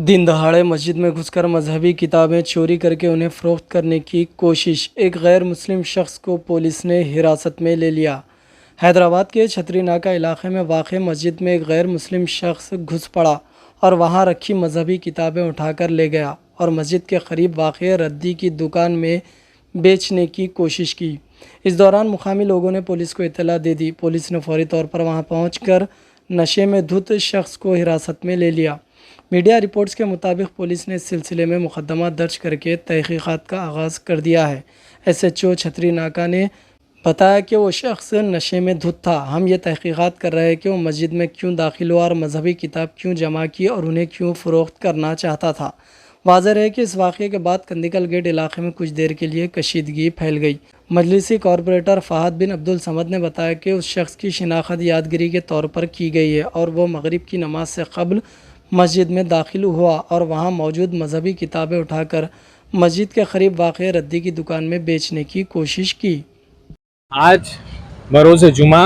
दिन दहाड़े मस्जिद में घुसकर मजहबी किताबें चोरी करके उन्हें फ़रोख्त करने की कोशिश। एक गैर मुस्लिम शख्स को पुलिस ने हिरासत में ले लिया। हैदराबाद के छतरी नाका इलाके में वाक़ मस्जिद में एक गैर मुस्लिम शख्स घुस पड़ा और वहां रखी मजहबी किताबें उठाकर ले गया और मस्जिद के करीब वाक़ रद्दी की दुकान में बेचने की कोशिश की। इस दौरान मुकामी लोगों ने पुलिस को इत्तला दे दी। पुलिस ने फौरी तौर पर वहां पहुंचकर नशे में धुत शख्स को हिरासत में ले लिया। मीडिया रिपोर्ट्स के मुताबिक पुलिस ने इस सिलसिले में मुकदमा दर्ज करके तहकीकात का आगाज़ कर दिया है। SHO छतरी नाका ने बताया कि वो शख्स नशे में धुत था। हम ये तहकीकात कर रहे हैं कि वो मस्जिद में क्यों दाखिल हुआ और मजहबी किताब क्यों जमा की और उन्हें क्यों फ़रोख्त करना चाहता था। वाज़ेह है कि इस वाक़े के बाद कंदिकल गेट इलाके में कुछ देर के लिए कशीदगी फैल गई। मजलिसी कॉरपोरेटर फ़हद बिन अब्दुल समद ने बताया कि उस शख्स की शिनाख्त यादगिरी के तौर पर की गई है और वो मगरिब की नमाज से कबल मस्जिद में दाखिल हुआ और वहां मौजूद मजहबी किताबें उठाकर मस्जिद के करीब वाक़ रद्दी की दुकान में बेचने की कोशिश की। आज बरोज़ जुमा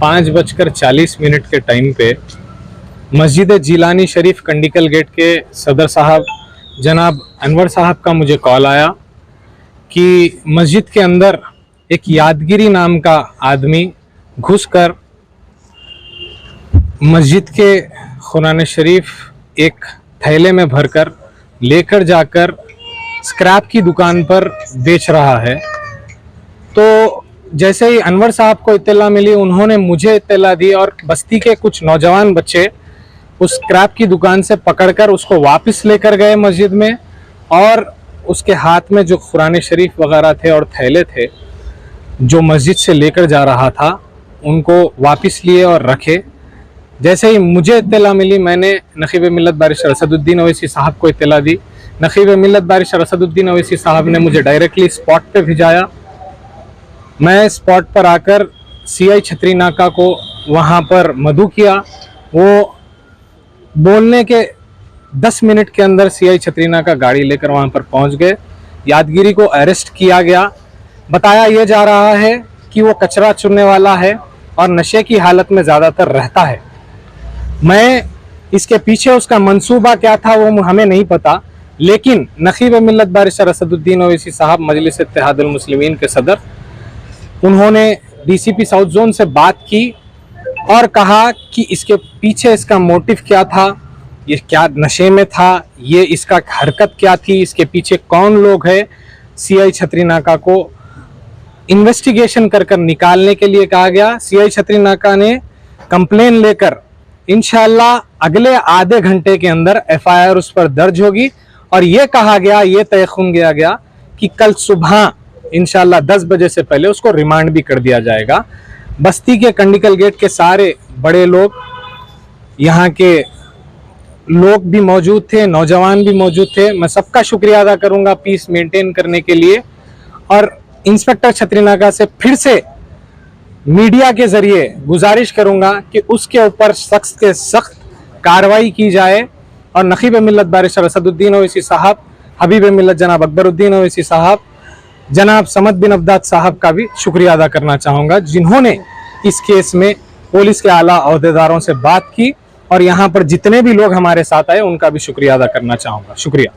5:40 के टाइम पे मस्जिद जिलानी शरीफ कंडिकल गेट के सदर साहब जनाब अनवर साहब का मुझे कॉल आया कि मस्जिद के अंदर एक यादगिरी नाम का आदमी घुसकर मस्जिद के कुरान शरीफ एक थैले में भरकर लेकर जाकर स्क्रैप की दुकान पर बेच रहा है। तो जैसे ही अनवर साहब को इत्तला मिली, उन्होंने मुझे इत्तला दी और बस्ती के कुछ नौजवान बच्चे उस स्क्रैप की दुकान से पकड़कर उसको वापस लेकर गए मस्जिद में और उसके हाथ में जो कुरान शरीफ वगैरह थे और थैले थे जो मस्जिद से लेकर जा रहा था उनको वापस लिए और रखे। जैसे ही मुझे इत्तला मिली, मैंने नकीब मिल्लत बारिश रसदुद्दीन अवैसी साहब को इत्तला दी। नकीब मिल्लत बारिश रसदुद्दीन अवैसी साहब ने मुझे डायरेक्टली स्पॉट पे भिजाया। मैं स्पॉट पर आकर CI छतरी नाका को वहाँ पर मदऊ किया। वो बोलने के 10 मिनट के अंदर CI छतरी नाका गाड़ी लेकर वहाँ पर पहुँच गए। यादगिरी को अरेस्ट किया गया। बताया यह जा रहा है कि वो कचरा चुनने वाला है और नशे की हालत में ज़्यादातर रहता है। मैं इसके पीछे उसका मंसूबा क्या था वो हमें नहीं पता, लेकिन नकीब मिल्लत बारिश रसदुद्दीन अवैसी साहब मजलिस इत्तेहादुल मुस्लिमीन के सदर, उन्होंने DCP साउथ जोन से बात की और कहा कि इसके पीछे इसका मोटिव क्या था, ये क्या नशे में था, ये इसका हरकत क्या थी, इसके पीछे कौन लोग हैं। CI छतरी नाका को इन्वेस्टिगेशन कर निकालने के लिए कहा गया। CI छतरी नाका ने कंप्लेन लेकर इंशाल्लाह अगले आधे घंटे के अंदर FIR उस पर दर्ज होगी और ये कहा गया, ये तय खून किया गया कि कल सुबह इंशाल्लाह 10 बजे से पहले उसको रिमांड भी कर दिया जाएगा। बस्ती के कंडिकल गेट के सारे बड़े लोग, यहाँ के लोग भी मौजूद थे, नौजवान भी मौजूद थे। मैं सबका शुक्रिया अदा करूंगा पीस मेंटेन करने के लिए और इंस्पेक्टर छतरी नाका से फिर से मीडिया के जरिए गुजारिश करूंगा कि उसके ऊपर सख्त से सख्त कार्रवाई की जाए और नकीब मिल्लत बारिश रसदुद्दीन अवैसी साहब, हबीब मिल्लत जनाब अकबरुद्दीन अवैसी साहब, जनाब समद बिन अब्दाद साहब का भी शुक्रिया अदा करना चाहूँगा जिन्होंने इस केस में पुलिस के आला अहदेदारों से बात की और यहाँ पर जितने भी लोग हमारे साथ आए उनका भी शुक्रिया अदा करना चाहूँगा। शुक्रिया।